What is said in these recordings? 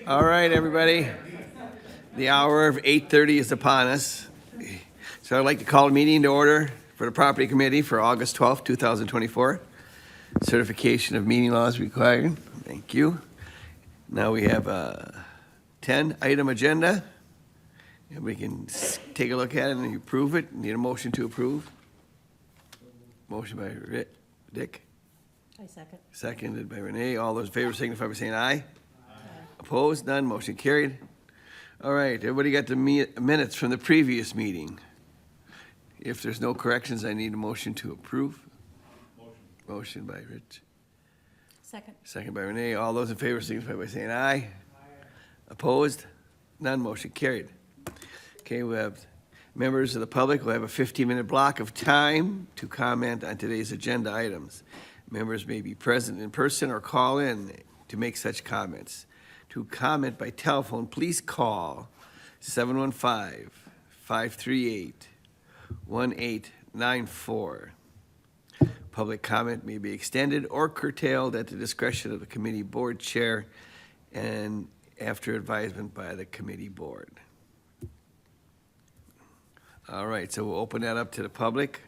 All right, everybody. The hour of 8:30 is upon us. So I'd like to call a meeting to order for the Property Committee for August 12th, 2024. Certification of meeting laws required. Thank you. Now we have a 10-item agenda. And we can take a look at it and approve it. Need a motion to approve. Motion by Dick. I second. Seconded by Renee. All those in favor signify by saying aye. Opposed? None. Motion carried. All right, everybody got the minutes from the previous meeting. If there's no corrections, I need a motion to approve. Motion by Rich. Second. Second by Renee. All those in favor signify by saying aye. Opposed? None. Motion carried. Okay, we have members of the public. We'll have a 15-minute block of time to comment on today's agenda items. Members may be present in person or call in to make such comments. To comment by telephone, please call 715-538-1894. Public comment may be extended or curtailed at the discretion of the committee board chair and after advisement by the committee board. All right, so we'll open that up to the public.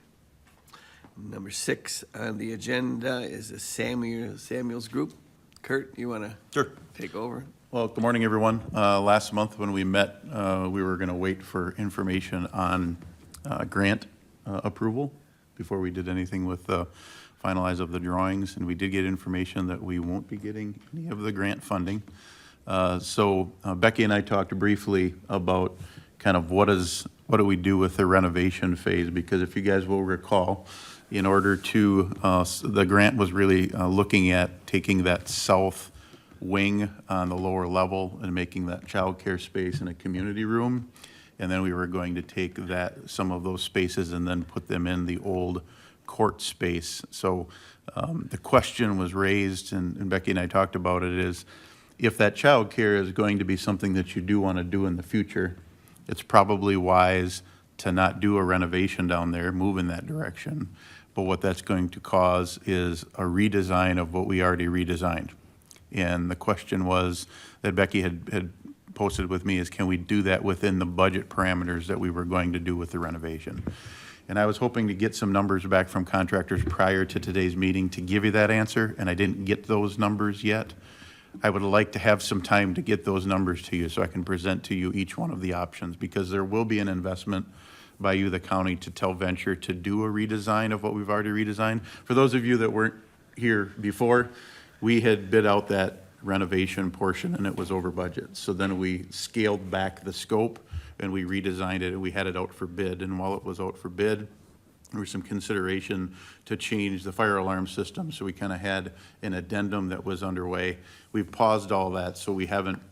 Number 6 on the agenda is the Samuels Group. Kurt, you want to take over? Well, good morning, everyone. Last month when we met, we were going to wait for information on grant approval before we did anything with finalize of the drawings, and we did get information that we won't be getting any of the grant funding. So Becky and I talked briefly about kind of what do we do with the renovation phase, because if you guys will recall, in order to, the grant was really looking at taking that south wing on the lower level and making that child care space in a community room. And then we were going to take some of those spaces and then put them in the old court space. So the question was raised, and Becky and I talked about it, is if that child care is going to be something that you do want to do in the future, it's probably wise to not do a renovation down there, move in that direction. But what that's going to cause is a redesign of what we already redesigned. And the question was that Becky had posted with me is, can we do that within the budget parameters that we were going to do with the renovation? And I was hoping to get some numbers back from contractors prior to today's meeting to give you that answer, and I didn't get those numbers yet. I would like to have some time to get those numbers to you so I can present to you each one of the options, because there will be an investment by you, the county, to tell Venture to do a redesign of what we've already redesigned. For those of you that weren't here before, we had bid out that renovation portion and it was over budget. So then we scaled back the scope and we redesigned it and we had it out for bid. And while it was out for bid, there was some consideration to change the fire alarm system. So we kind of had an addendum that was underway. We've paused all that, so we haven't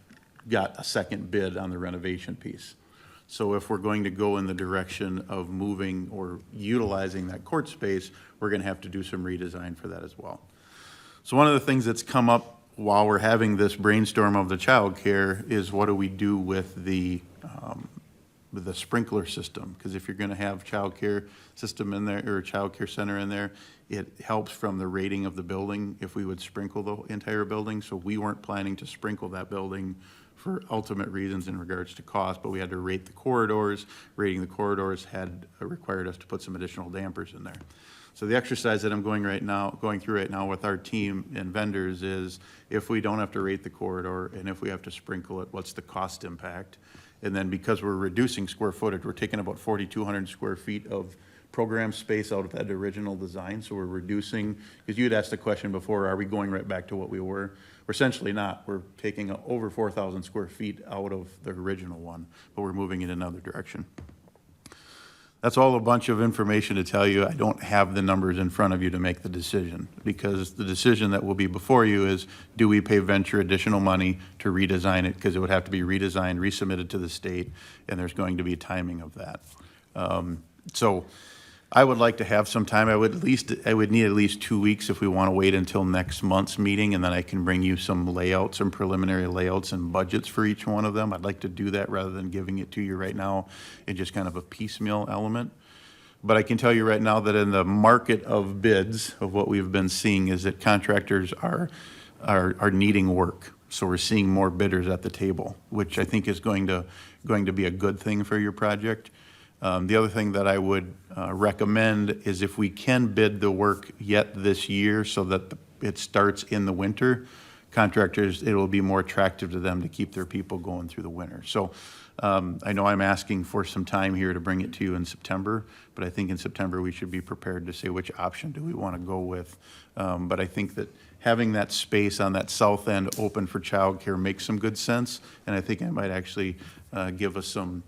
got a second bid on the renovation piece. So if we're going to go in the direction of moving or utilizing that court space, we're going to have to do some redesign for that as well. So one of the things that's come up while we're having this brainstorm of the child care is, what do we do with the sprinkler system? Because if you're going to have child care system in there or a child care center in there, it helps from the rating of the building if we would sprinkle the entire building. So we weren't planning to sprinkle that building for ultimate reasons in regards to cost, but we had to rate the corridors. Rating the corridors had required us to put some additional dampers in there. So the exercise that I'm going through right now with our team and vendors is, if we don't have to rate the corridor and if we have to sprinkle it, what's the cost impact? And then because we're reducing square footage, we're taking about 4,200 square feet of program space out of that original design. So we're reducing, because you had asked the question before, are we going right back to what we were? We're essentially not. We're taking over 4,000 square feet out of the original one, but we're moving in another direction. That's all a bunch of information to tell you. I don't have the numbers in front of you to make the decision, because the decision that will be before you is, do we pay Venture additional money to redesign it? Because it would have to be redesigned, resubmitted to the state, and there's going to be timing of that. So I would like to have some time. I would need at least 2 weeks if we want to wait until next month's meeting, and then I can bring you some layouts, some preliminary layouts and budgets for each one of them. I'd like to do that rather than giving it to you right now in just kind of a piecemeal element. But I can tell you right now that in the market of bids, of what we've been seeing, is that contractors are needing work. So we're seeing more bidders at the table, which I think is going to be a good thing for your project. The other thing that I would recommend is if we can bid the work yet this year so that it starts in the winter, contractors, it will be more attractive to them to keep their people going through the winter. So I know I'm asking for some time here to bring it to you in September, but I think in September we should be prepared to say which option do we want to go with. But I think that having that space on that south end open for childcare makes some good sense, and I think it might actually give us some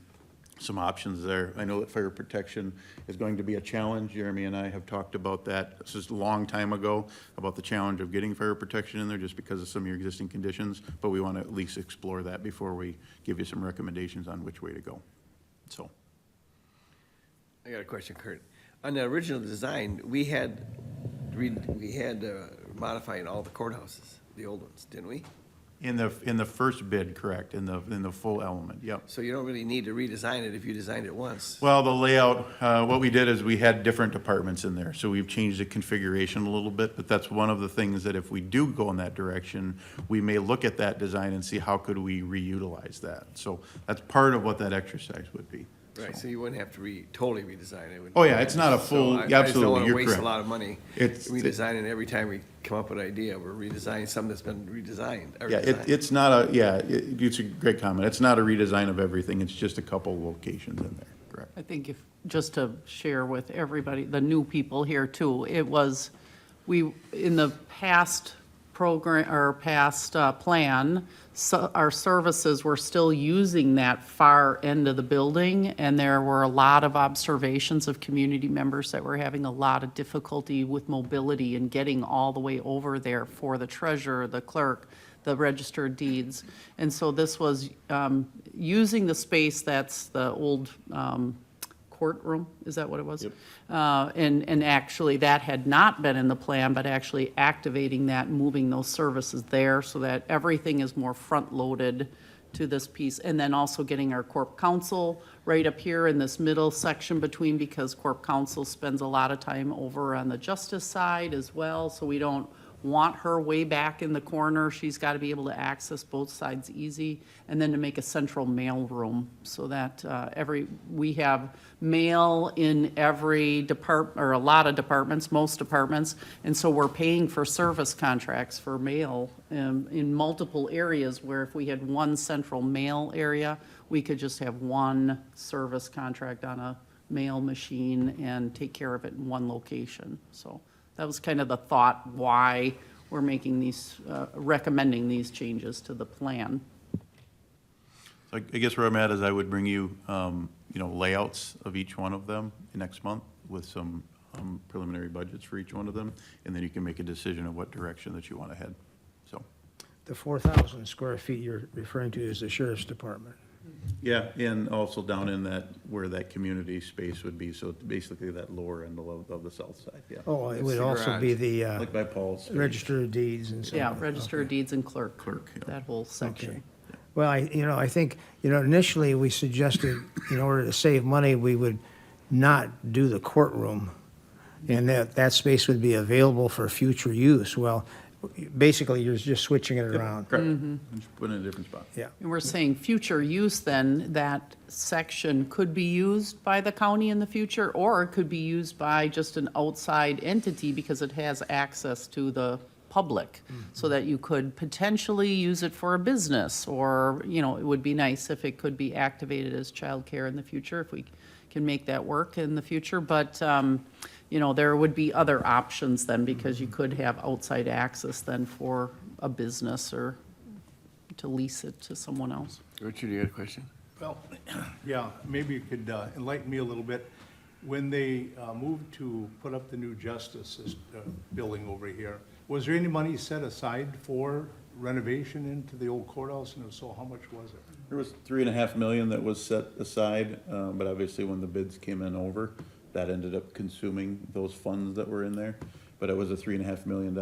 options there. I know that fire protection is going to be a challenge. Jeremy and I have talked about that. This is a long time ago, about the challenge of getting fire protection in there just because of some of your existing conditions, but we want to at least explore that before we give you some recommendations on which way to go. So. I got a question, Kurt. On the original design, we had modifying all the courthouses, the old ones, didn't we? In the first bid, correct, in the full element, yep. So you don't really need to redesign it if you designed it once. Well, the layout, what we did is we had different departments in there, so we've changed the configuration a little bit, but that's one of the things that if we do go in that direction, we may look at that design and see how could we reutilize that. So that's part of what that exercise would be. Right, so you wouldn't have to totally redesign it. Oh, yeah, it's not a full, So I just don't absolutely, want to you're waste a correct. lot of money It's- redesigning every time we come up with an idea. We're redesigning something that's been redesigned. or Yeah, designed. it's not it's a great comment. It's not a redesign of everything, it's just a couple locations in there, correct. I think if, just to share with everybody, the new people here too, it was, in the past program, or past plan, so our services were still using that far end of the building, and there were a lot of observations of community members that were having a lot of difficulty with mobility and getting all the way over there for the treasurer, the clerk, the register of deeds. And so this was using the space that's the old courtroom, is that what it was? Yep. And actually, that had not been in the plan, but actually activating that, moving those services there so that everything is more front-loaded to this piece. And then also getting our corp counsel right up here in this middle section between, because corp counsel spends a lot of time over on the justice side as well, so we don't want her way back in the corner. She's got to be able to access both sides easy. And then to make a central mail room so that we have mail in every department, or a lot of departments, most departments. And so we're paying for service contracts for mail in multiple areas, where if we had one central mail area, we could just have one service contract on a mail machine and take care of it in one location. So that was kind of the thought why we're making these, recommending these changes to the plan. So I guess where I'm at is I would bring you, layouts of each one of them next month with some preliminary budgets for each one of them, and then you can make a decision of what direction that you want to head, so. The 4,000 square feet you're referring to is the sheriff's department. Yeah, and also down in that, where that community space would be, so basically that lower end of the south side, yeah. Oh, it It's would the also be garage. the Like by Paul's. space. register of deeds and so on. Yeah, register of deeds and clerk. Clerk, yeah. That whole section. Okay. Well, I think, initially we suggested, in order to save money, we would not do the courtroom, and that space would be available for future use. Well, basically, you're just switching it around. Correct, just put it in a different spot. Yeah. And we're saying future use then, that section could be used by the county in the future, or it could be used by just an outside entity because it has access to the public, so that you could potentially use it for a business, or, it would be nice if it could be activated as childcare in the future, if we can make that work in the future. But, there would be other options then, because you could have outside access then for a business or to lease it to someone else. Richard, you got a question? Well, yeah, maybe you could enlighten me a little bit. When they moved to put up the new justice building over here, was there any money set aside for renovation into the old courthouse? And if so, how much was it? There was $3.5 million that was set aside, but obviously when the bids came in over, that ended up consuming those funds that were in there. But it was a $3.5 million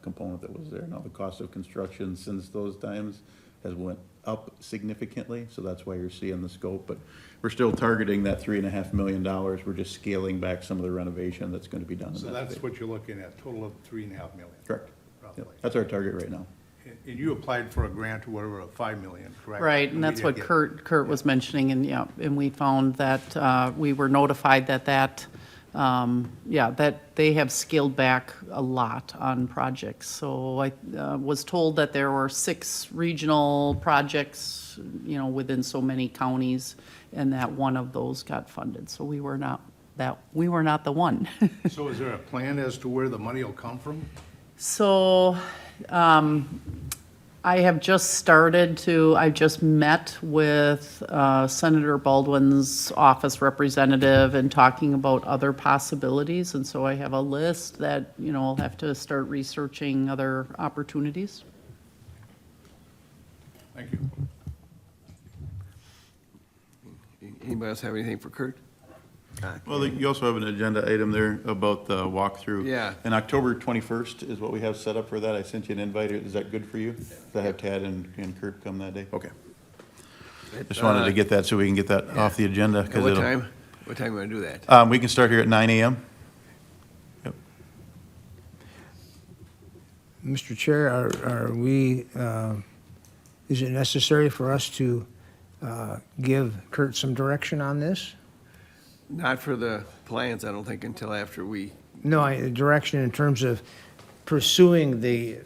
component that was there. Now, the cost of construction since those times has went up significantly, so that's why you're seeing the scope. But we're still targeting that $3.5 million. We're just scaling back some of the renovation that's going to be done in So that that's space. what you're looking at, total of $3.5 million? Correct. Roughly. Yep, that's our target right now. And you applied for a grant or whatever, of 5 million, correct? Right, and we that's did what get- Kurt was mentioning, and yeah, and we found that, we were notified that, that they have scaled back a lot on projects. So I, was told that there were 6 regional projects, within so many counties, and that one of those got funded. So we were not the one. So is there a plan as to where the money will come from? So, I have just I just met with Senator Baldwin's office representative and talking about other possibilities. And so I have a list that, I'll have to start researching other opportunities. Thank you. Anybody else have anything for Kurt? Well, you also have an agenda item there about the walkthrough. Yeah. And October 21st is what we have set up for that. I sent you an invite. Is that good for you? To have Tad and Kurt come that day? Okay. Just wanted to get that so we can get that off the agenda. At 'cause what it'll- time? What time are we gonna do that? We can start here at 9 a.m. Yep. Mr. Chair, are we, is it necessary for us to give Kurt some direction on this? Not for the plans, I don't think, until after we, No, direction in terms of pursuing the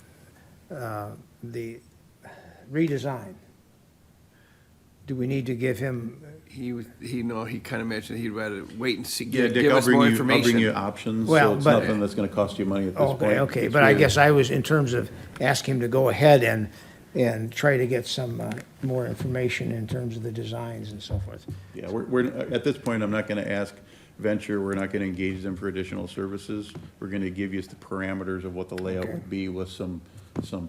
redesign. Do we need to give him, he kind of mentioned he'd rather wait and see, Yeah, Dick, give I'll us more bring you information. options, Well, so it's but- nothing that's gonna cost you money at this point. okay, It's but I really- guess I was in terms of asking him to go ahead and try to get some more information in terms of the designs and so forth. Yeah, we're, at this point, I'm not gonna ask Venture, we're not gonna engage them for additional services. We're gonna give you the parameters of what the layout Okay. will be with some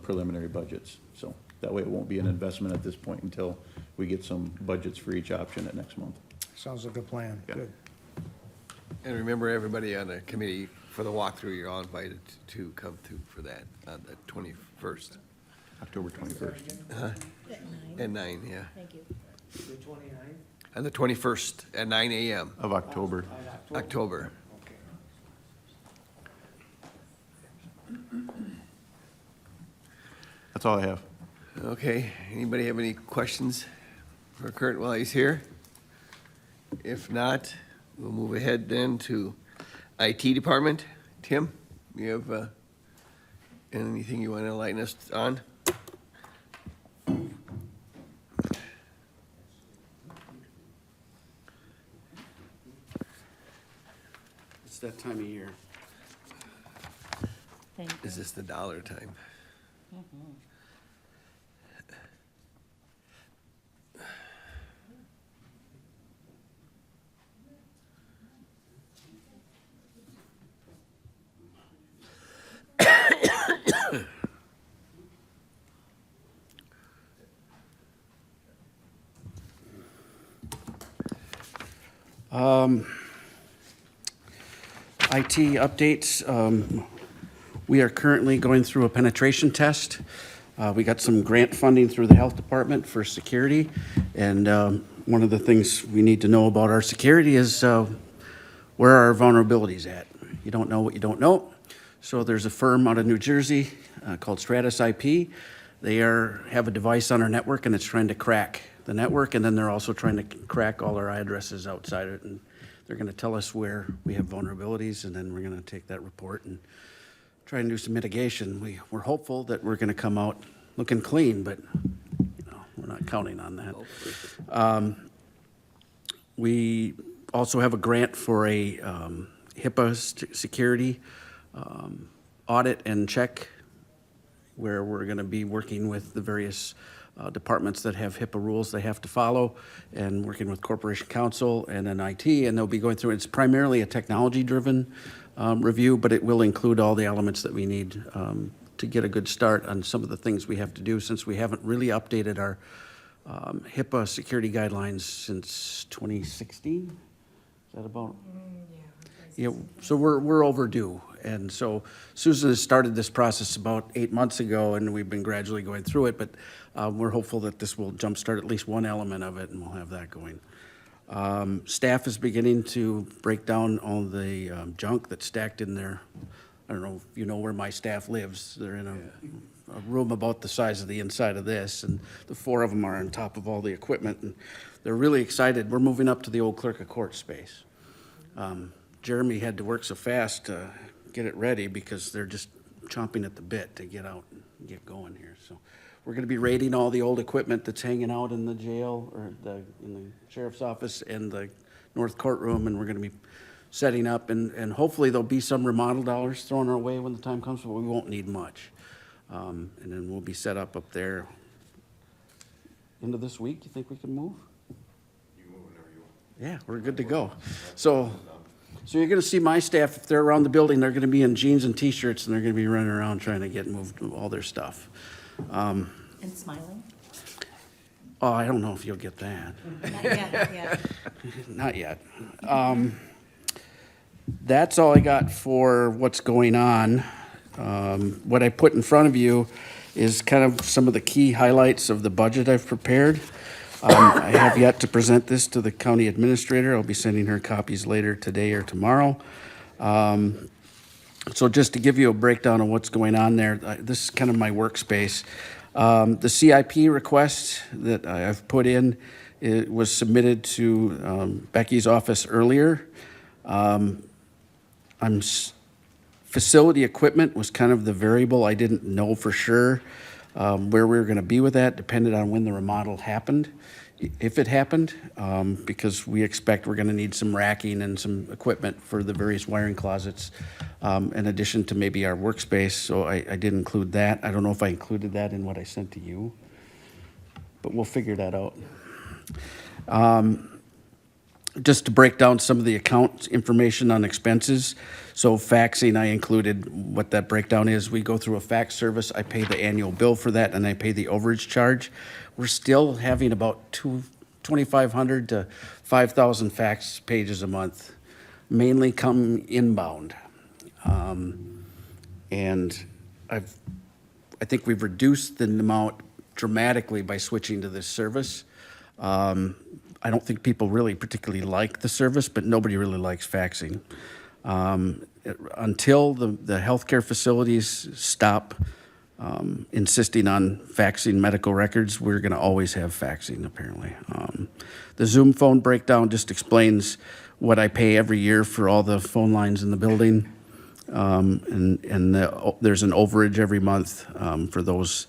preliminary budgets. So that way it won't be an investment at this point until we get some budgets for each option at next month. Sounds like a plan, Yeah. good. And remember, everybody on the committee for the walkthrough, you're all invited to come through for that on the 21st. October 21st. At 9, yeah. Thank you. On the 21st at 9 a.m., Of October. October. That's all I have. Okay, anybody have any questions for Kurt while he's here? If not, we'll move ahead then to IT department. Tim, you have anything you want to enlighten us on? It's that time of year. Thank you. Is this the dollar time? IT updates, we are currently going through a penetration test. We got some grant funding through the health department for security, and one of the things we need to know about our security is where are our vulnerabilities at? You don't know what you don't know. So there's a firm out of New Jersey called Stratus IP. They have a device on our network, and it's trying to crack the network, and then they're also trying to crack all our addresses outside it. And they're going to tell us where we have vulnerabilities, and then we're going to take that report and try and do some mitigation. We're hopeful that we're going to come out looking clean, but we're not counting on that. We also have a grant for a HIPAA security audit and check, where we're going to be working with the various departments that have HIPAA rules they have to follow, and working with Corporation Counsel and then IT, and they'll be going through, it's primarily a technology-driven review, but it will include all the elements that we need to get a good start on some of the things we have to do, since we haven't really updated our HIPAA security guidelines since 2016. Is that about? Yeah, so we're overdue. And so Susan has started this process about 8 months ago, and we've been gradually going through it, but we're hopeful that this will jumpstart at least one element of it, and we'll have that going. Staff is beginning to break down all the junk that's stacked in there. I don't know if you know where my staff lives. They're in a a room about the size of the inside of this, and the 4 of them are on top of all the equipment, and they're really excited. We're moving up to the old clerk of court space. Jeremy had to work so fast to get it ready because they're just chomping at the bit to get out and get going here. So we're gonna be raiding all the old equipment that's hanging out in the jail, or in the sheriff's office and the north courtroom, and we're gonna be setting up, and hopefully there'll be some remodel dollars thrown our way when the time comes, but we won't need much. And then we'll be set up there. End of this week, you think we can move? You can move whenever you want. Yeah, we're good to go. So you're gonna see my staff, if they're around the building, they're gonna be in jeans and t-shirts, and they're gonna be running around trying to get moved, all their stuff. And smiling? Oh, I don't know if you'll get that. Not yet, not yet. Not yet. That's all I got for what's going on. What I put in front of you is kind of some of the key highlights of the budget I've prepared. I have yet to present this to the county administrator. I'll be sending her copies later today or tomorrow. So just to give you a breakdown of what's going on there, this is kind of my workspace. The CIP request that I've put in, it was submitted to Becky's office earlier. Facility equipment was kind of the variable. I didn't know for sure where we were going to be with that, depended on when the remodel happened, if it happened, because we expect we're going to need some racking and some equipment for the various wiring closets, in addition to maybe our workspace. So I did include that. I don't know if I included that in what I sent to you, but we'll figure that out. Just to break down some of the account information on expenses. So faxing, I included what that breakdown is. We go through a fax service. I pay the annual bill for that, and I pay the overage charge. We're still having about 2,500 to 5,000 fax pages a month, mainly come inbound. And I think we've reduced the amount dramatically by switching to this service. I don't think people really particularly like the service, but nobody really likes faxing. Until the healthcare facilities stop insisting on faxing medical records, we're going to always have faxing, apparently. The Zoom phone breakdown just explains what I pay every year for all the phone lines in the building. There's an overage every month for those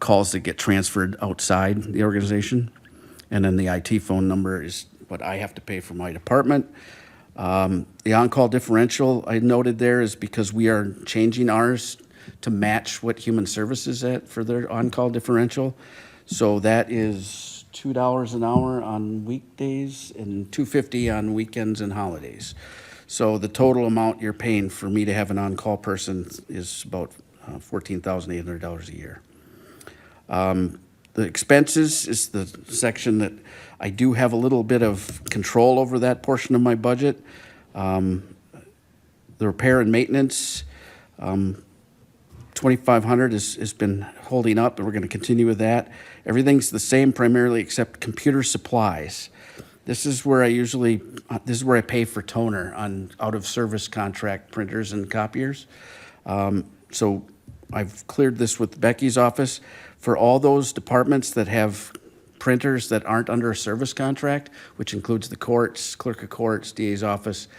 calls that get transferred outside the organization. And then the IT phone number is what I have to pay for my department. The on-call differential I noted there is because we are changing ours to match what Human Services at for their on-call differential. So that is $2 an hour on weekdays and $2.50 on weekends and holidays. So the total amount you're paying for me to have an on-call person is about $14,800 a year. The expenses is the section that I do have a little bit of control over that portion of my budget. The repair and maintenance, 2,500 has been holding up, and we're going to continue with that. Everything's the same primarily except computer supplies. This is where I pay for toner on out-of-service contract printers and copiers. So I've cleared this with Becky's office. For all those departments that have printers that aren't under a service contract, which includes the courts, clerk of courts, DA's office,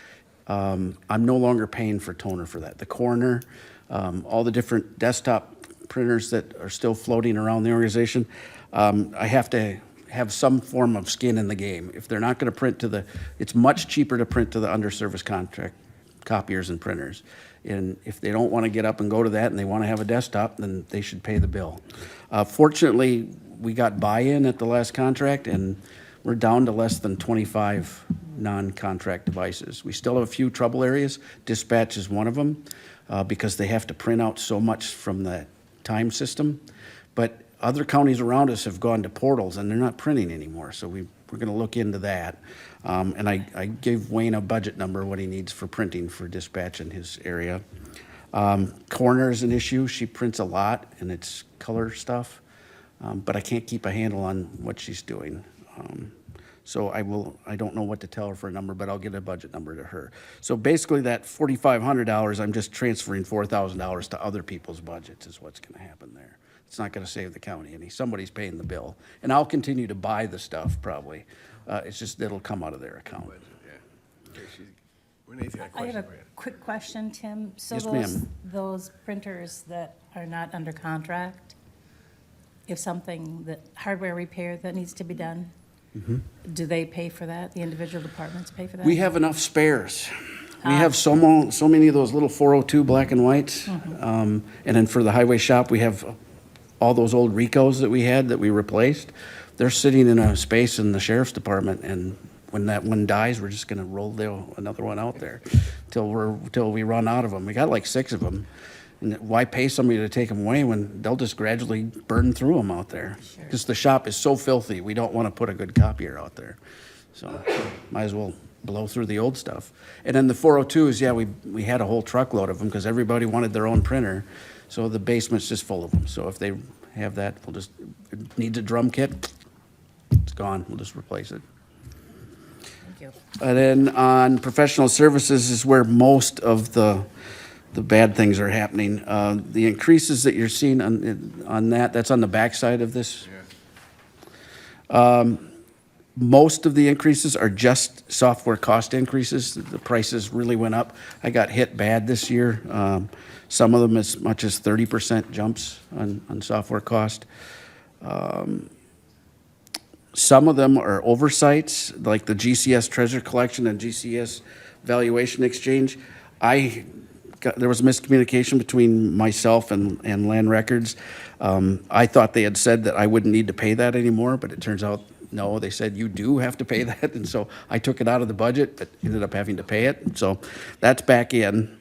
I'm no longer paying for toner for that. The coroner, all the different desktop printers that are still floating around the organization, I have to have some form of skin in the game. If they're not going to print it's much cheaper to print to the under service contract copiers and printers. And if they don't want to get up and go to that and they want to have a desktop, then they should pay the bill. Fortunately, we got buy-in at the last contract, and we're down to less than 25 non-contract devices. We still have a few trouble areas. Dispatch is one of them because they have to print out so much from the time system. But other counties around us have gone to portals, and they're not printing anymore. So we're going to look into that. And I gave Wayne a budget number, what he needs for printing for dispatch in his area. Coroner is an issue. She prints a lot, and it's color stuff. But I can't keep a handle on what she's doing. So I don't know what to tell her for a number, but I'll get a budget number to her. So basically that $4,500, I'm just transferring $4,000 to other people's budgets is what's gonna happen there. It's not gonna save the county any. Somebody's paying the bill. And I'll continue to buy the stuff probably. It's just, it'll come out of their account. Yeah. Okay, Renee's got a I question have a for you. quick question, Tim. So Yes, ma'am. those printers that are not under contract, if something, that hardware repair that needs to be done, do they pay for that? The individual departments pay for that? We have enough spares. We have so many of those little 402 black and whites. And then for the highway shop, we have all those old Ricos that we had that we replaced. They're sitting in a space in the sheriff's department, and when that one dies, we're just gonna roll another one out there till we run out of them. We got like 6 of them. And why pay somebody to take them away when they'll just gradually burn through them out there? Because the shop is so filthy, we don't want to put a good copier out there. So might as well blow through the old stuff. And then the 402s, yeah, we had a whole truckload of them because everybody wanted their own printer. So the basement's just full of them. So if they have that, if it needs a drum kit, it's gone. We'll just replace it. Thank you. And then on professional services is where most of the bad things are happening. The increases that you're seeing on that's on the backside of this. Most of the increases are just software cost increases. The prices really went up. I got hit bad this year. Some of them as much as 30% jumps on software cost. Some of them are oversights, like the GCS Treasure Collection and GCS Valuation Exchange. There was a miscommunication between myself and Land Records. I thought they had said that I wouldn't need to pay that anymore, but it turns out, no, they said you do have to pay that. And so I took it out of the budget, but ended up having to pay it. So that's back in.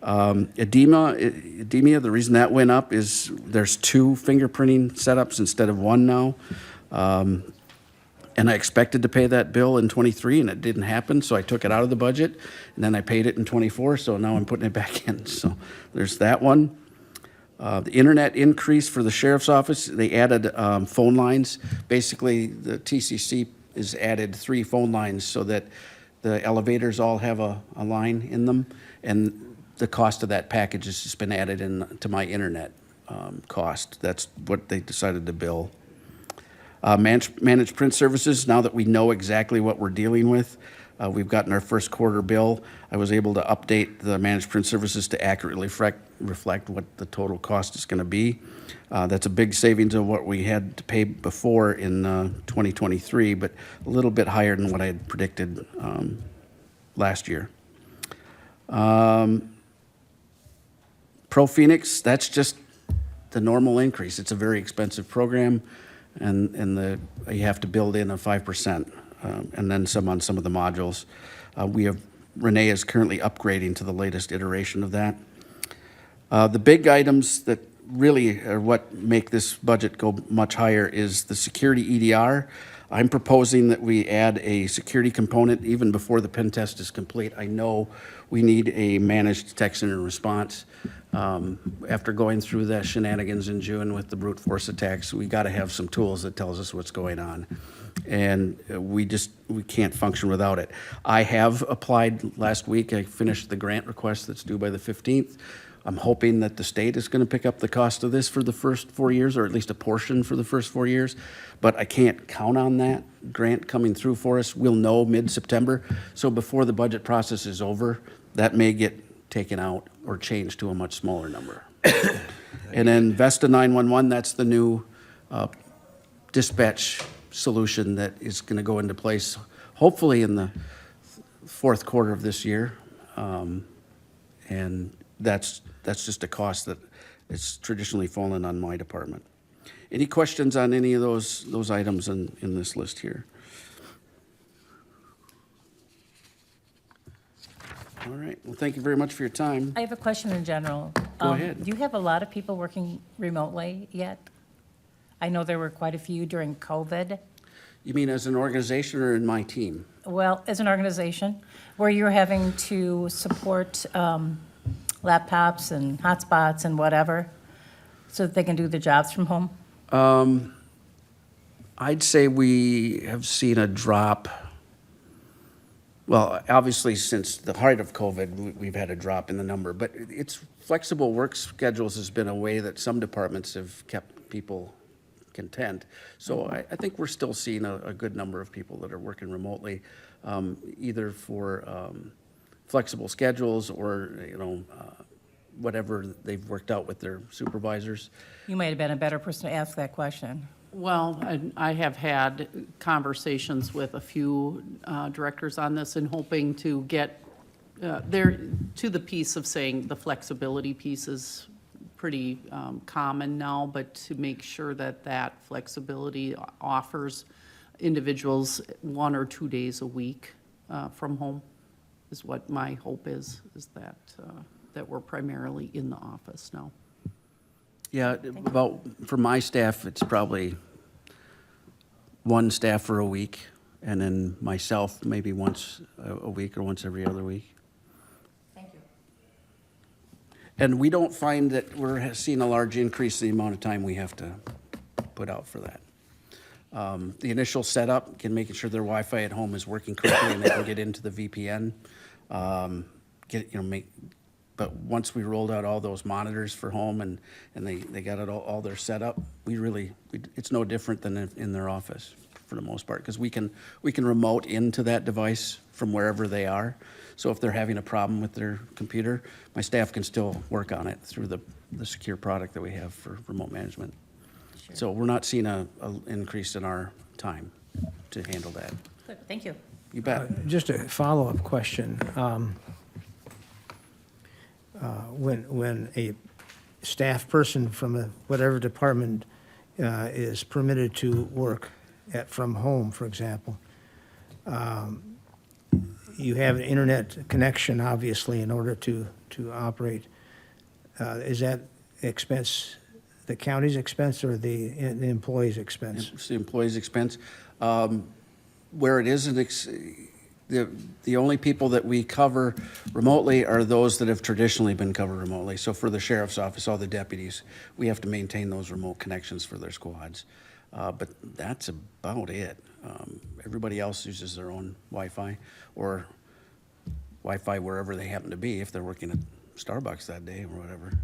Edema, the reason that went up is there's 2 fingerprinting setups instead of 1 now. And I expected to pay that bill in '23, and it didn't happen, so I took it out of the budget, and then I paid it in '24, so now I'm putting it back in. So there's that one. The internet increase for the sheriff's office, they added phone lines. Basically, the TCC has added 3 phone lines so that the elevators all have a line in them, and the cost of that package has just been added into my internet cost. That's what they decided to bill. Managed print services, now that we know exactly what we're dealing with, we've gotten our first quarter bill. I was able to update the managed print services to accurately reflect what the total cost is going to be. That's a big savings of what we had to pay before in 2023, but a little bit higher than what I had predicted last year. Pro Phoenix, that's just the normal increase. It's a very expensive program. And you have to build in a 5%, and then some on some of the modules. Renee is currently upgrading to the latest iteration of that. The big items that really are what make this budget go much higher is the security EDR. I'm proposing that we add a security component even before the pen test is complete. I know we need a managed detection and response. After going through the shenanigans in June with the brute force attacks, we got to have some tools that tells us what's going on. And we can't function without it. I have applied last week. I finished the grant request that's due by the 15th. I'm hoping that the state is going to pick up the cost of this for the first 4 years, or at least a portion for the first 4 years. But I can't count on that grant coming through for us. We'll know mid-September. So before the budget process is over, that may get taken out or changed to a much smaller number. And then Vesta 911, that's the new dispatch solution that is going to go into place hopefully in the 4th quarter of this year. And that's just a cost that it's traditionally fallen on my department. Any questions on any of those items in this list here? All right, well, thank you very much for your time. I have a question in general. Go ahead. Do you have a lot of people working remotely yet? I know there were quite a few during COVID. You mean as an organization or in my team? Well, as an organization, where you're having to support laptops and hotspots and whatever, so that they can do their jobs from home? I'd say we have seen a drop. Well, obviously, since the height of COVID, we've had a drop in the number, but it's flexible work schedules has been a way that some departments have kept people content. So I think we're still seeing a good number of people that are working remotely, either for flexible schedules or, whatever they've worked out with their supervisors. You might have been a better person to ask that question. Well, I have had conversations with a few directors on this and hoping to get there to the piece of saying the flexibility piece is pretty common now, but to make sure that that flexibility offers individuals 1 or 2 days a week from home is what my hope is that we're primarily in the office now. Yeah, about, for my staff, it's probably one staffer a week, and then myself, maybe once a week or once every other week. Thank you. And we don't find that we're seeing a large increase in the amount of time we have to put out for that. The initial setup, making sure their Wi-Fi at home is working correctly and they can get into the VPN, but once we rolled out all those monitors for home and they got it all their setup, it's no different than in their office for the most part, because we can remote into that device from wherever they are. So if they're having a problem with their computer, my staff can still work on it through the secure product that we have for remote management. Sure. So we're not seeing an increase in our time to handle that. Good, thank you. You bet. Just a follow-up question. When a staff person from whatever department is permitted to work from home, for example, you have an internet connection, obviously, in order to operate. Is that expense the county's expense or the employee's expense? It's the employee's expense. Where it is the only people that we cover remotely are those that have traditionally been covered remotely. So for the sheriff's office, all the deputies, we have to maintain those remote connections for their squads. But that's about it. Everybody else uses their own Wi-Fi or Wi-Fi wherever they happen to be, if they're working at Starbucks that day or whatever.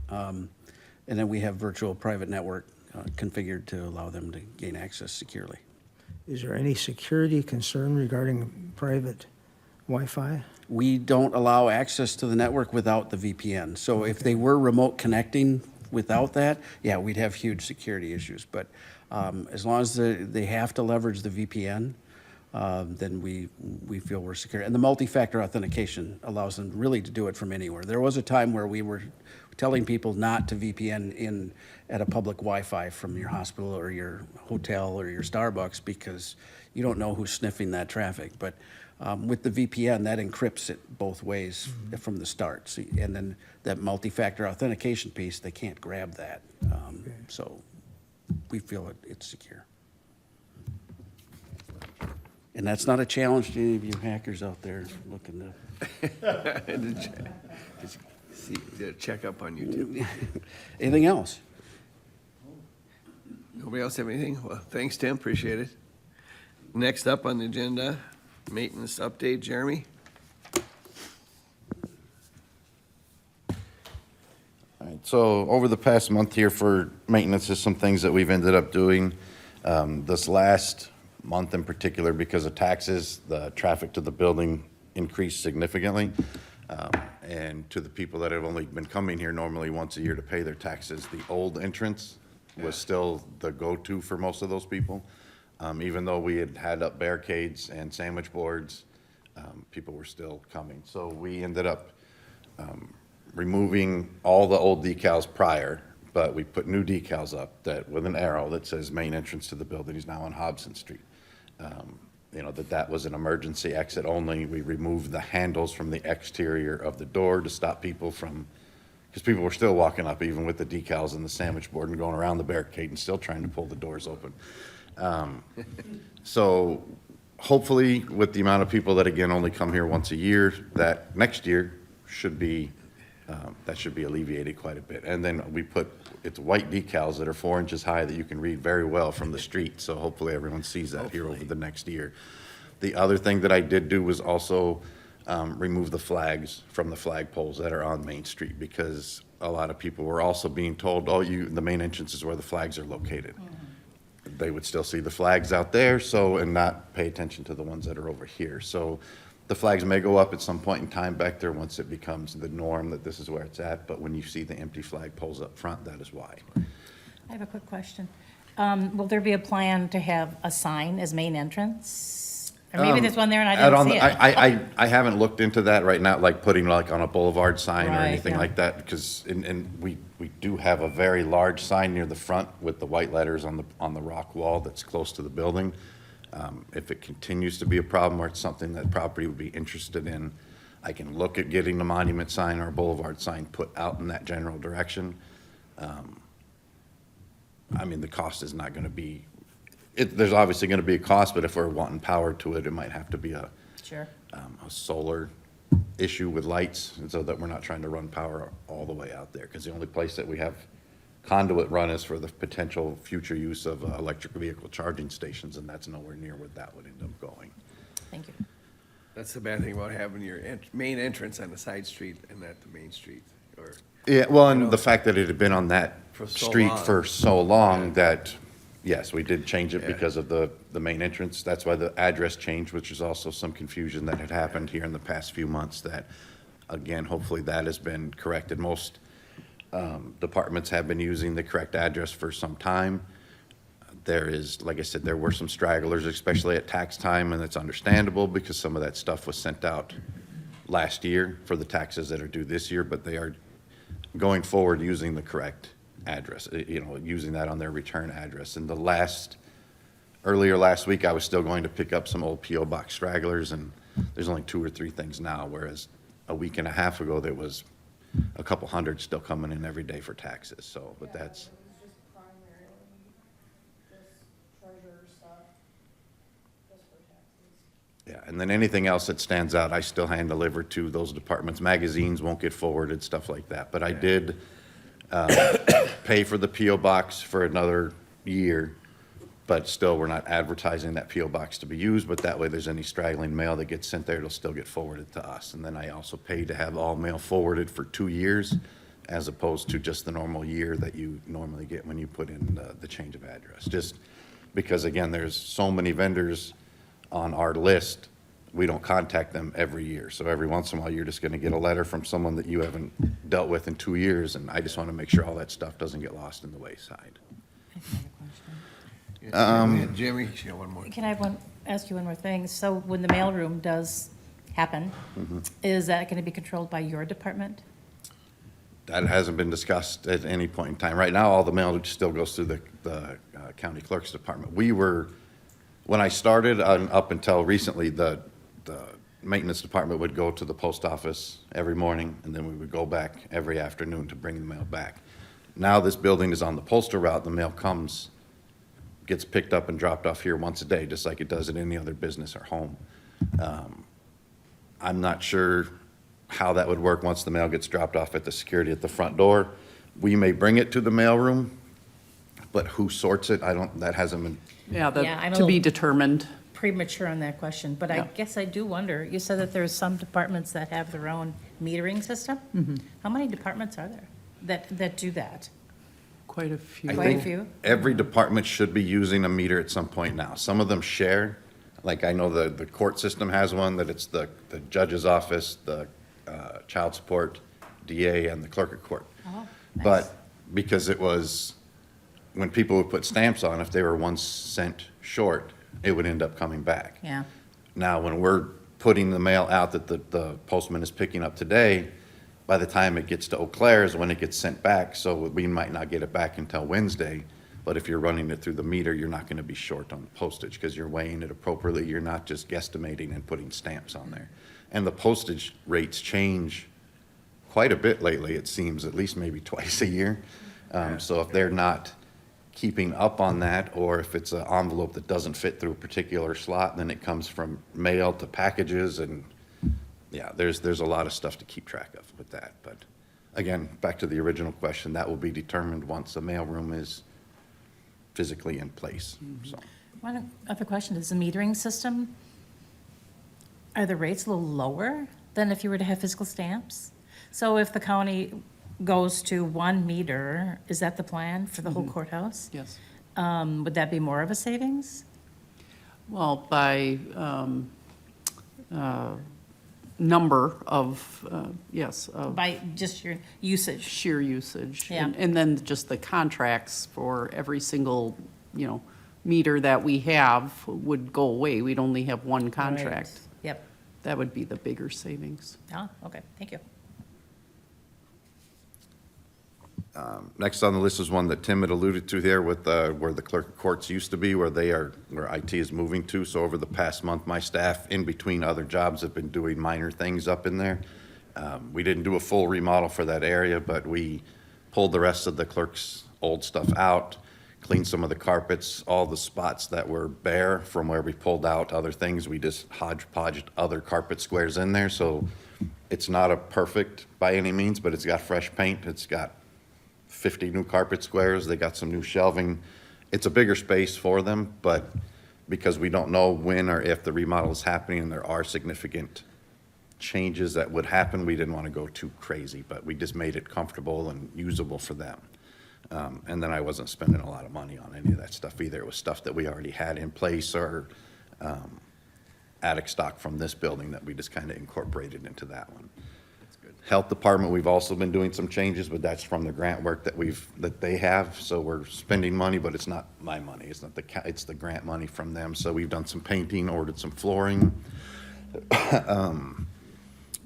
And then we have virtual private network configured to allow them to gain access securely. Is there any security concern regarding private Wi-Fi? We don't allow access to the network without the VPN. So if they were remote connecting without that, yeah, we'd have huge security issues. But as long as they have to leverage the VPN, then we feel we're secure. And the multi-factor authentication allows them really to do it from anywhere. There was a time where we were telling people not to VPN in at a public Wi-Fi from your hospital or your hotel or your Starbucks because you don't know who's sniffing that traffic. But with the VPN, that encrypts it both ways from the start. So, and then that multi-factor authentication piece, they can't grab that. So we feel it's secure. And that's not a challenge to any of you hackers out there looking to. Check up on you too. Anything else? Nobody else have anything? Well, thanks, Tim, appreciate it. Next up on the agenda, maintenance update, Jeremy? All right, so over the past month here for maintenance, there's some things that we've ended up doing. This last month in particular, because of taxes, the traffic to the building increased significantly. And to the people that have only been coming here normally once a year to pay their taxes, the old entrance was still the go-to for most of those people. Even though we had up barricades and sandwich boards, people were still coming. So we ended up removing all the old decals prior, but we put new decals up that with an arrow that says main entrance to the building is now on Hobson Street. That was an emergency exit only. We removed the handles from the exterior of the door to stop people from, because people were still walking up even with the decals and the sandwich board and going around the barricade and still trying to pull the doors open. So hopefully with the amount of people that again only come here once a year, that next year should be That should be alleviated quite a bit. And then we put, it's white decals that are 4 inches high that you can read very well from the street, so hopefully everyone sees that here over the next year. The other thing that I did do was also remove the flags from the flagpoles that are on Main Street, because a lot of people were also being told, oh, the main entrance is where the flags are located. They would still see the flags out there, and not pay attention to the ones that are over here. So the flags may go up at some point in time back there once it becomes the norm that this is where it's at, but when you see the empty flagpoles up front, that is why. I have a quick question. Will there be a plan to have a sign as main entrance? Or maybe there's one there and I didn't see it. I haven't looked into that right now, like putting like on a boulevard sign or Right, anything yeah. like that, because, and we do have a very large sign near the front with the white letters on the rock wall that's close to the building. If it continues to be a problem or it's something that property would be interested in, I can look at getting the monument sign or a boulevard sign put out in that general direction. I mean, the cost is not gonna be, there's obviously gonna be a cost, but if we're wanting power to it, it might have to be a Sure. solar issue with lights, and so that we're not trying to run power all the way out there, because the only place that we have conduit run is for the potential future use of electric vehicle charging stations, and that's nowhere near where that would end up going. Thank you. That's the bad thing about having your main entrance on the side street and not the main street, or, Yeah, well, You know, and the fact that it had been on that for so street long. for so long Yeah. that, yes, we did change it Yeah. because of the main entrance. That's why the address changed, which is also some confusion that had happened here in the past few months that, again, hopefully that has been corrected. Most departments have been using the correct address for some time. There is, like I said, there were some stragglers, especially at tax time, and it's understandable because some of that stuff was sent out last year for the taxes that are due this year, but they are going forward using the correct address, using that on their return address. And earlier last week, I was still going to pick up some old P.O. Box stragglers, and there's only 2 or 3 things now, whereas a week and a half ago, there was a couple hundred still coming in every day for taxes, so, but that's, yeah, and then anything else that stands out, I still hand deliver to those departments. Magazines won't get forwarded, stuff like that. But I did pay for the P.O. Box for another year, but still, we're not advertising that P.O. Box to be used, but that way, there's any straggling mail that gets sent there, it'll still get forwarded to us. And then I also paid to have all mail forwarded for 2 years, as opposed to just the normal year that you normally get when you put in the change of address. Just because, again, there's so many vendors on our list, we don't contact them every year. So every once in a while, you're just gonna get a letter from someone that you haven't dealt with in 2 years, and I just wanna make sure all that stuff doesn't get lost in the wayside. Jimmy, you got one more. Can I ask you one more thing? So when the mailroom does happen, is that going to be controlled by your department? That hasn't been discussed at any point in time. Right now, all the mail still goes through the county clerk's department. When I started, up until recently, the maintenance department would go to the post office every morning, and then we would go back every afternoon to bring the mail back. Now this building is on the postal route, the mail gets picked up and dropped off here once a day, just like it does at any other business or home. I'm not sure how that would work once the mail gets dropped off at the security at the front door. We may bring it to the mailroom, but who sorts it, that hasn't been. Yeah, Yeah, I'm that a to be little- determined. Premature on that question, but I Yeah. guess I do wonder, you said that there's some departments that have their own metering system? How many departments are there that do that? Quite a few. I Quite a think few? Every department should be using a meter at some point now. Some of them share, like I know the court system has one, that it's the judge's office, the child support, DA, and the clerk of court. Oh, nice. But because it was, when people would put stamps on, if they were 1 cent short, it would end up coming back. Yeah, Now, when we're putting the mail out that the postman is picking up today, by the time it gets to Eau Claire is when it gets sent back, so we might not get it back until Wednesday. But if you're running it through the meter, you're not gonna be short on the postage, because you're weighing it appropriately. You're not just guesstimating and putting stamps on there. And the postage rates change quite a bit lately, it seems, at least maybe twice a year. So if they're not keeping up on that, or if it's an envelope that doesn't fit through a particular slot, then it comes from mail to packages, and yeah, there's a lot of stuff to keep track of with that, but again, back to the original question, that will be determined once the mailroom is physically in place, so. One other question, is the metering system, are the rates a little lower than if you were to have physical stamps? So if the county goes to 1 meter, is that the plan for the whole courthouse? Yes. Would that be more of a savings? Well, by number of, yes, of By just your usage? sheer usage. Yeah. And then just the contracts for every single, meter that we have would go away. We'd only have one contract. Right. Yep. That would be the bigger savings. Ah, okay, thank you. Next on the list is one that Tim had alluded to here with where the clerk of courts used to be, where IT is moving to. So over the past month, my staff, in between other jobs, have been doing minor things up in there. We didn't do a full remodel for that area, but we pulled the rest of the clerk's old stuff out, cleaned some of the carpets, all the spots that were bare from where we pulled out other things. We just hodgepodged other carpet squares in there. So it's not a perfect by any means, but it's got fresh paint. It's got 50 new carpet squares. They got some new shelving. It's a bigger space for them, but because we don't know when or if the remodel is happening and there are significant changes that would happen, we didn't want to go too crazy, but we just made it comfortable and usable for them. And then I wasn't spending a lot of money on any of that stuff either. It was stuff that we already had in place or attic stock from this building that we just kind of incorporated into that one. Health Department, we've also been doing some changes, but that's from the grant work that they have. So we're spending money, but it's not my money. It's not it's the grant money from them. So we've done some painting, ordered some flooring.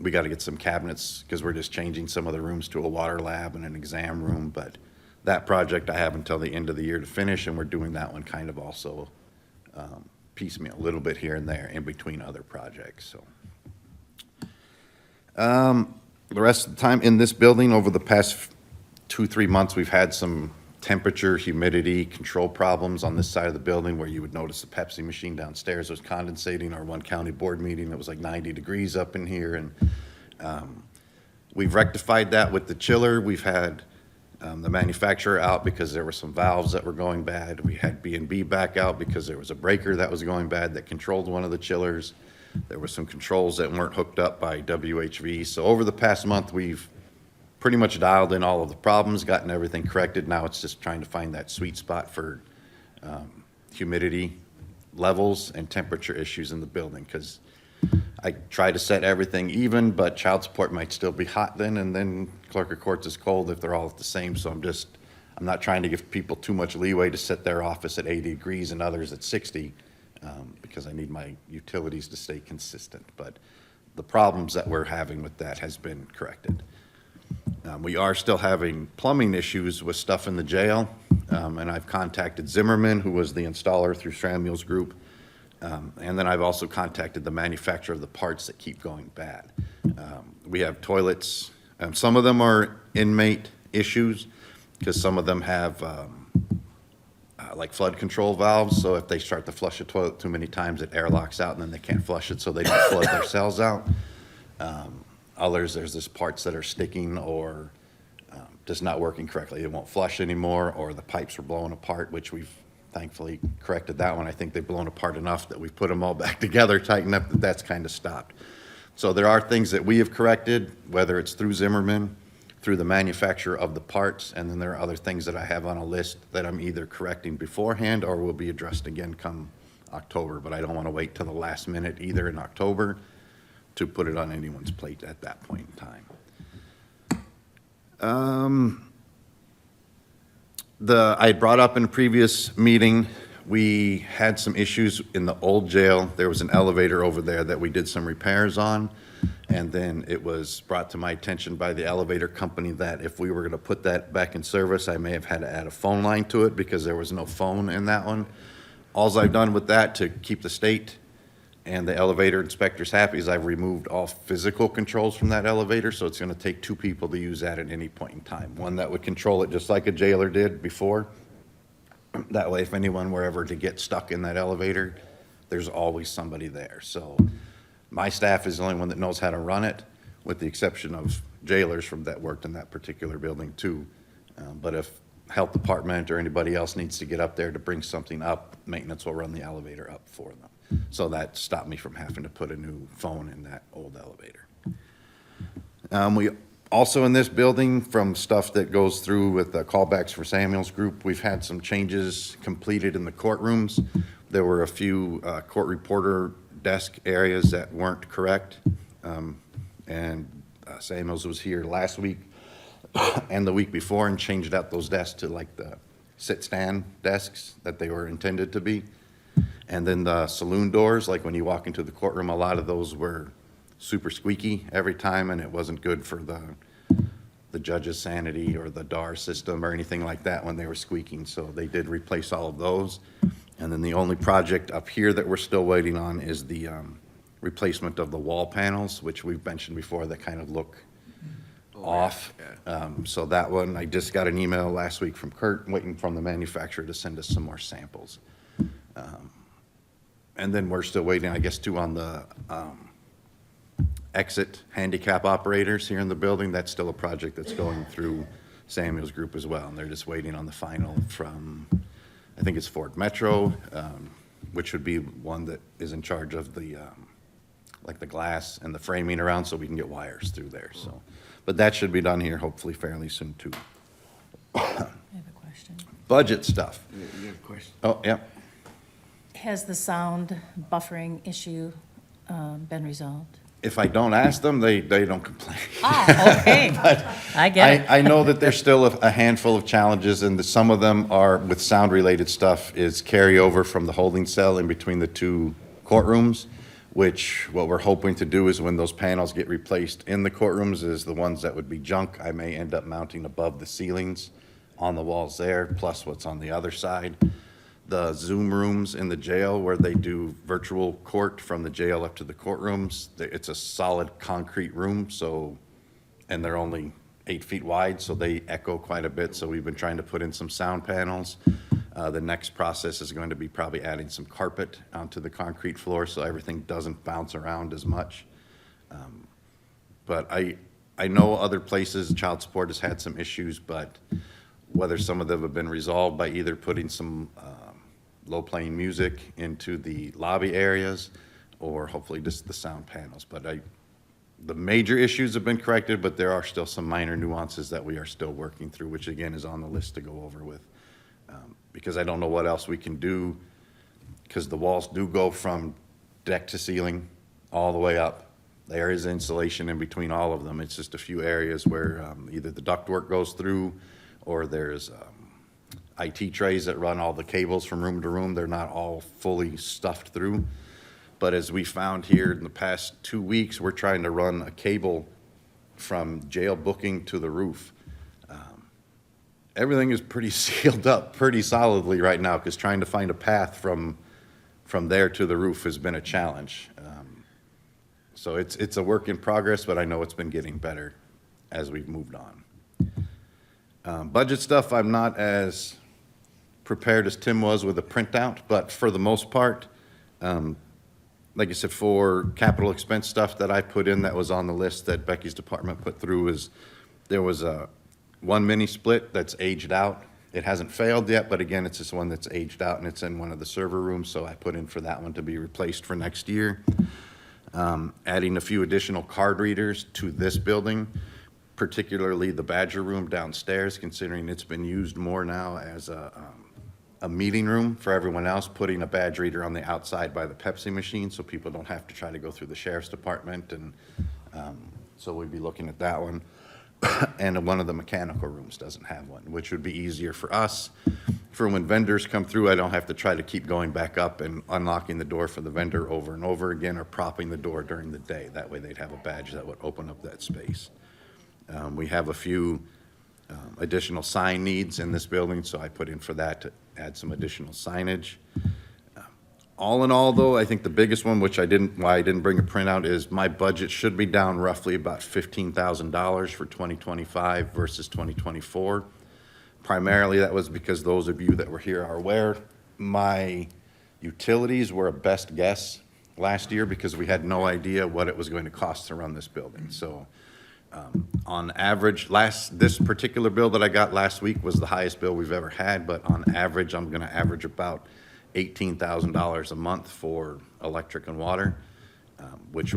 We got to get some cabinets because we're just changing some of the rooms to a water lab and an exam room. But that project I have until the end of the year to finish, and we're doing that one kind of also piecemeal, a little bit here and there in between other projects. So. The rest of the time in this building, over the past 2-3 months, we've had some temperature, humidity, control problems on this side of the building where you would notice the Pepsi machine downstairs was condensating. Our one county board meeting, it was like 90 degrees up in here. And we've rectified that with the chiller. We've had the manufacturer out because there were some valves that were going bad. We had B&B back out because there was a breaker that was going bad that controlled one of the chillers. There were some controls that weren't hooked up by WHV. So over the past month, we've pretty much dialed in all of the problems, gotten everything corrected. Now it's just trying to find that sweet spot for humidity levels and temperature issues in the building, because I try to set everything even, but child support might still be hot then, and then clerk of courts is cold if they're all at the same. So I'm not trying to give people too much leeway to set their office at 80 degrees and others at 60. Because I need my utilities to stay consistent. But the problems that we're having with that has been corrected. We are still having plumbing issues with stuff in the jail, and I've contacted Zimmerman, who was the installer through Trempealeau's group, and then I've also contacted the manufacturer of the parts that keep going bad. We have toilets. Some of them are inmate issues because some of them have like flood control valves, so if they start to flush a toilet too many times, it airlocks out and then they can't flush it, so they don't flood their cells out. Others, there's just parts that are sticking or just not working correctly. It won't flush anymore, or the pipes are blowing apart, which we've thankfully corrected that one. I think they've blown apart enough that we've put them all back together, tightened up, that's kind of stopped. So there are things that we have corrected, whether it's through Zimmerman, through the manufacturer of the parts, and then there are other things that I have on a list that I'm either correcting beforehand or will be addressed again come October, but I don't want to wait till the last minute either in October to put it on anyone's plate at that point in time. I brought up in a previous meeting, we had some issues in the old jail. There was an elevator over there that we did some repairs on. And then it was brought to my attention by the elevator company that if we were going to put that back in service, I may have had to add a phone line to it because there was no phone in that one. All I've done with that to keep the state and the elevator inspectors happy is I've removed all physical controls from that elevator, so it's going to take 2 people to use that at any point in time. One that would control it just like a jailer did before. That way, if anyone were ever to get stuck in that elevator, there's always somebody there. So my staff is the only one that knows how to run it, with the exception of jailers from that worked in that particular building too. But if health department or anybody else needs to get up there to bring something up, maintenance will run the elevator up for them. So that stopped me from having to put a new phone in that old elevator. We also in this building, from stuff that goes through with the callbacks for Samuel's group, we've had some changes completed in the courtrooms. There were a few court reporter desk areas that weren't correct. Samuel's was here last week and the week before and changed out those desks to like the sit-stand desks that they were intended to be. And then the saloon doors, like when you walk into the courtroom, a lot of those were super squeaky every time, and it wasn't good for the judge's sanity or the DAR system or anything like that when they were squeaking. So they did replace all of those. And then the only project up here that we're still waiting on is the replacement of the wall panels, which we've mentioned before, that kind of look off. So that one, I just got an email last week from Kurt, waiting from the manufacturer to send us some more samples. And then we're still waiting, I guess, too, on the exit handicap operators here in the building. That's still a project that's going through Samuel's group as well. And they're just waiting on the final from, I think it's Ford Metro, which would be one that is in charge of the, like the glass and the framing around, so we can get wires through there, so. But that should be done here hopefully fairly soon too. I have a question. Budget stuff. You have a question? Oh, yeah. Has the sound buffering issue been resolved? If I don't ask them, they don't complain. Oh, okay. I get it. I know that there's still a handful of challenges, and some of them are with sound-related stuff is carryover from the holding cell in between the two courtrooms, which what we're hoping to do is when those panels get replaced in the courtrooms is the ones that would be junk, I may end up mounting above the ceilings on the walls there, plus what's on the other side. The Zoom rooms in the jail where they do virtual court from the jail up to the courtrooms, it's a solid concrete room, so, and they're only 8 feet wide, so they echo quite a bit, so we've been trying to put in some sound panels. The next process is going to be probably adding some carpet onto the concrete floor so everything doesn't bounce around as much. But I know other places, child support has had some issues, but whether some of them have been resolved by either putting some low-playing music into the lobby areas or hopefully just the sound panels. But the major issues have been corrected, but there are still some minor nuances that we are still working through, which again is on the list to go over with. Because I don't know what else we can do, because the walls do go from deck to ceiling all the way up. There is insulation in between all of them. It's just a few areas where either the ductwork goes through or there's IT trays that run all the cables from room to room. They're not all fully stuffed through. But as we found here in the past 2 weeks, we're trying to run a cable from jail booking to the roof. Everything is pretty sealed up pretty solidly right now because trying to find a path from there to the roof has been a challenge. So it's a work in progress, but I know it's been getting better as we've moved on. Budget stuff, I'm not as prepared as Tim was with a printout, but for the most part, like I said, for capital expense stuff that I put in that was on the list that Becky's department put through is there was one mini split that's aged out. It hasn't failed yet, but again, it's just one that's aged out and it's in one of the server rooms, so I put in for that one to be replaced for next year. Adding a few additional card readers to this building, particularly the Badger room downstairs, considering it's been used more now as a meeting room for everyone else, putting a badge reader on the outside by the Pepsi machine so people don't have to try to go through the sheriff's department, and so we'd be looking at that one. And one of the mechanical rooms doesn't have one, which would be easier for us. For when vendors come through, I don't have to try to keep going back up and unlocking the door for the vendor over and over again or propping the door during the day. That way they'd have a badge that would open up that space. We have a few additional sign needs in this building, so I put in for that to add some additional signage. All in all, though, I think the biggest one, which why I didn't bring a printout, is my budget should be down roughly about $15,000 for 2025 versus 2024. Primarily, that was because those of you that were here are aware, my utilities were a best guess last year because we had no idea what it was going to cost to run this building. So On average, this particular bill that I got last week was the highest bill we've ever had, but on average, I'm gonna average about $18,000 a month for electric and water, which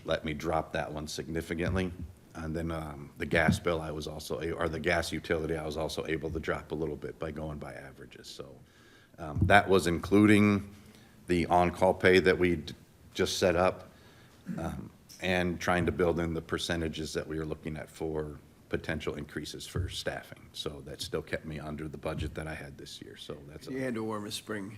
let me drop that one significantly. And then, the gas bill, or the gas utility, I was also able to drop a little bit by going by averages, so. That was including the on-call pay that we just set up, and trying to build in the percentages that we were looking at for potential increases for staffing. So that still kept me under the budget that I had this year, so that's. You had the warmest spring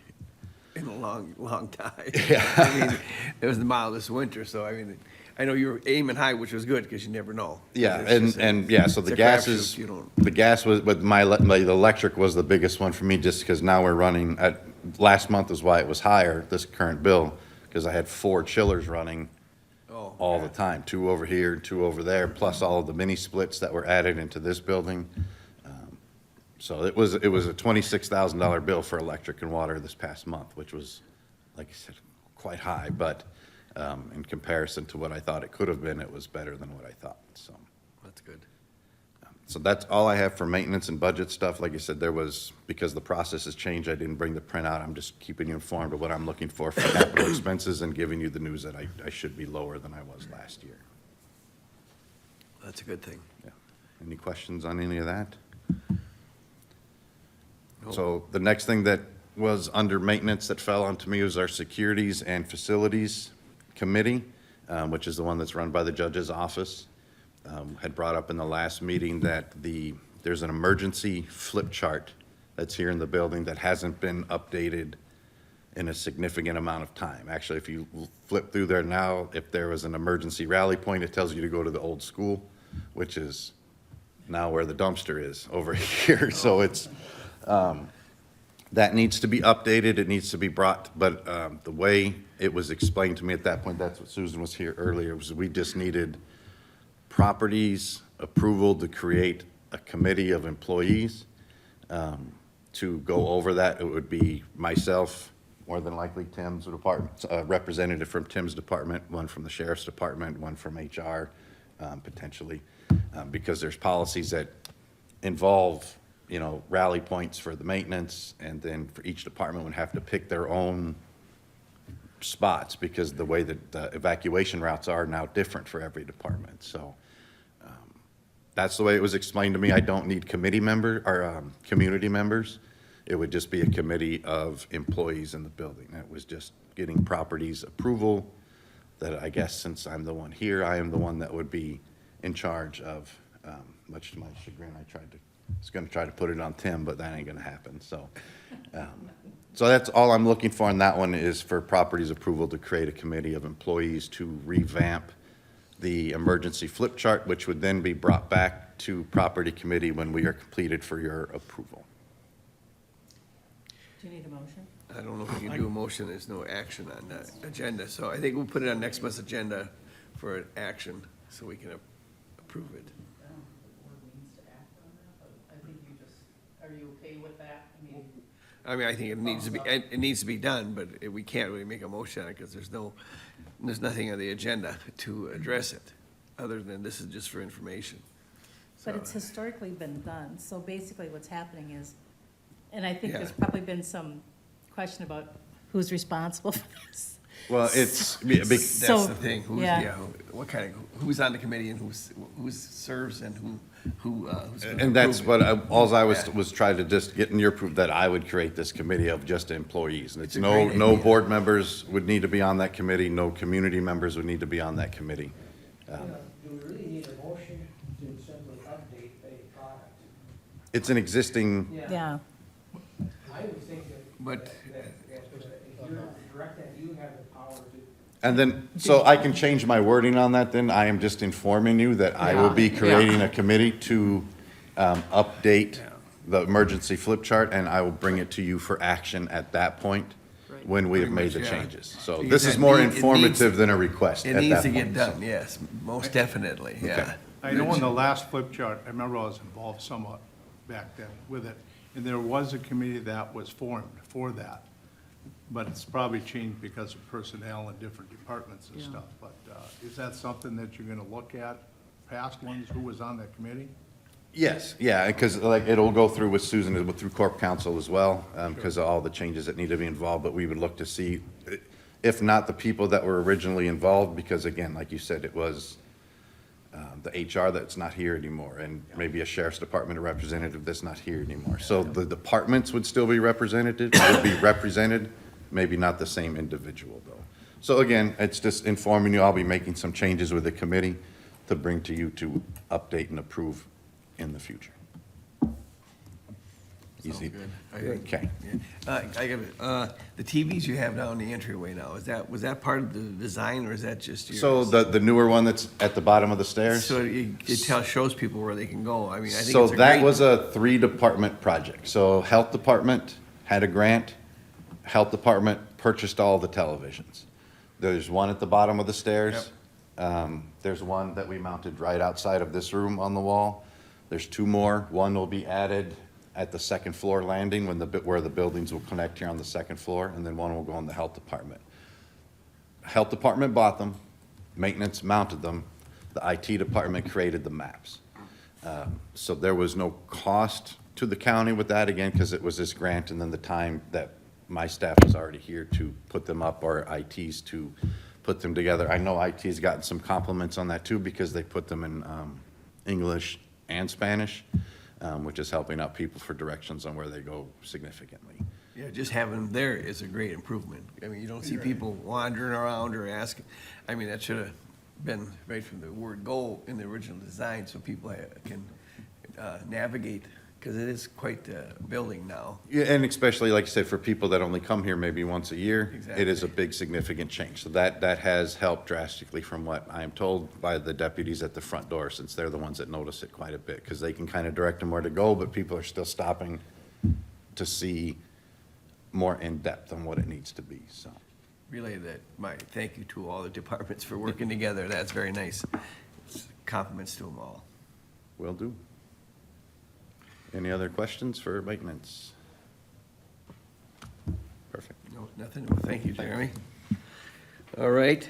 in a long, long time. I mean, it was the mildest winter, so I mean, I know you were aiming high, which was good, because you never know. Yeah, It's just yeah, so it's the a gas crapshoot. is, You don't- the gas was, but the electric was the biggest one for me, just because now we're running last month is why it was higher, this current bill, because I had 4 chillers running Oh, all the time, 2 over here, 2 over there, plus all of the mini splits that were added into this building. So it was a $26,000 bill for electric and water this past month, which was, like I said, quite high, but in comparison to what I thought it could have been, it was better than what I thought, so. That's good. So that's all I have for maintenance and budget stuff. Like I said, because the process has changed, I didn't bring the printout. I'm just keeping you informed of what I'm looking for capital expenses and giving you the news that I should be lower than I was last year. That's a good thing. Yeah. Any questions on any of that? No. So the next thing that was under maintenance that fell onto me was our Securities and Facilities Committee, which is the one that's run by the judge's office. Had brought up in the last meeting that there's an emergency flip chart that's here in the building that hasn't been updated in a significant amount of time. Actually, if you flip through there now, if there was an emergency rally point, it tells you to go to the old school, which is now where the dumpster is over here. So it's, that needs to be updated, it needs to be brought, but the way it was explained to me at that point, that's what Susan was here earlier, was we just needed properties approval to create a committee of employees to go over that. It would be myself, more than likely Tim's department, a representative from Tim's department, one from the sheriff's department, one from HR, potentially, because there's policies that involve, rally points for the maintenance, and then for each department would have to pick their own spots, because the way that the evacuation routes are now different for every department. So that's the way it was explained to me. I don't need committee member or community members. It would just be a committee of employees in the building. It was just getting properties approval that, I guess, since I'm the one here, I am the one that would be in charge of, much to my chagrin, was gonna try to put it on Tim, but that ain't gonna happen, so. So that's all I'm looking for on that one, is for properties approval to create a committee of employees to revamp the emergency flip chart, which would then be brought back to property committee when we are completed for your approval. Do you need a motion? I don't know if we can do a motion, there's no action on the agenda, so I think we'll put it on next month's agenda for an action, so we can approve it. Are you okay with that? I mean, I think it needs to be done, but we can't really make a motion on it, because there's nothing on the agenda to address it, other than this is just for information. But So- it's historically been done, so basically what's happening is, and I think there's Yeah. probably been some question about who's responsible for this. Well, it's, That's So, the thing, yeah. who's on the committee and who serves and who's gonna and that's approve it. what, alls I was Yeah. trying to just get in your proof that I would create this committee of just employees. And it's a no, great no idea. board members would need to be on that committee, no community members would need to be on that committee. Do we really need a motion to simply update a product? It's an existing, Yeah, I would think that, But, if you're direct that you have the power to. and then, so I can change my wording on that then. I am just informing you that I will be Yeah. creating a committee to update the emergency flip chart, and I will bring it to you for action at that point, Right. when we have Pretty made the much, yeah. changes. So Because this is that more it needs- informative than a request it at needs that to get point. done, yes, most definitely, yeah. I know in the last flip chart, I remember I was involved somewhat back then with it, and there was a committee that was formed for that. But it's probably changed because of personnel in different departments and Yeah. stuff. But is that something that you're gonna look at past ones, who was on that committee? Yes, yeah, because like, it'll go through with Susan, through Corp Council as well, because of all the changes that need to be involved, but we would look to see, if not the people that were originally involved, because again, like you said, it was the HR that's not here anymore, and maybe a sheriff's department representative that's not here anymore. So the departments would still be represented, maybe not the same individual though. So again, it's just informing you, I'll be making some changes with the committee to bring to you to update and approve in the future. Easy. Okay. The TVs you have down the entryway now, was that part of the design or is that just yours? So the newer one that's at the bottom of the stairs? So it shows people where they can go. I mean, I think So it's a that great. was a 3-department project. So Health Department had a grant. Health Department purchased all the televisions. There's one at the bottom of the stairs. There's one that we mounted right outside of this room on the wall. There's 2 more. One will be added at the second floor landing where the buildings will connect here on the second floor, and then one will go in the Health Department. Health Department bought them, maintenance mounted them, the IT department created the maps. So there was no cost to the county with that, again, because it was this grant and then the time that my staff was already here to put them up, or IT's to put them together. I know IT's gotten some compliments on that too, because they put them in English and Spanish, which is helping out people for directions on where they go significantly. Yeah, just having them there is a great improvement. I mean, you don't see people wandering around or asking. I mean, that should have been right from the word go in the original design so people can navigate, because it is quite a building now. Yeah, and especially, like I said, for people that only come here maybe once a year, it is a Exactly. big significant change. So that has helped drastically from what I am told by the deputies at the front door, since they're the ones that notice it quite a bit, because they can kind of direct them where to go, but people are still stopping to see more in depth on what it needs to be, so. Relay that, my thank you to all the departments for working together. That's very nice. Compliments to them all. Will do. Any other questions for maintenance? Perfect. No, nothing. Well, thank you, Jeremy. All right.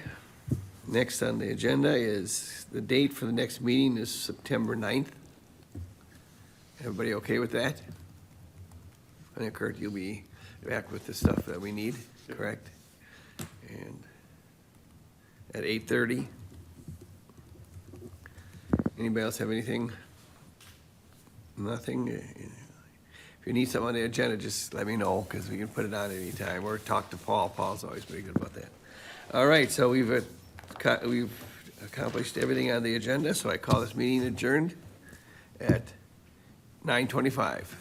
Next on the agenda is, the date for the next meeting is September 9th. Everybody okay with that? I think, Kurt, you'll be back with the stuff that we need, correct? And at 8:30. Anybody else have anything? Nothing? If you need something on the agenda, just let me know, because we can put it on anytime, or talk to Paul. Paul's always pretty good about that. All right, so we've accomplished everything on the agenda, so I call this meeting adjourned at 9:25.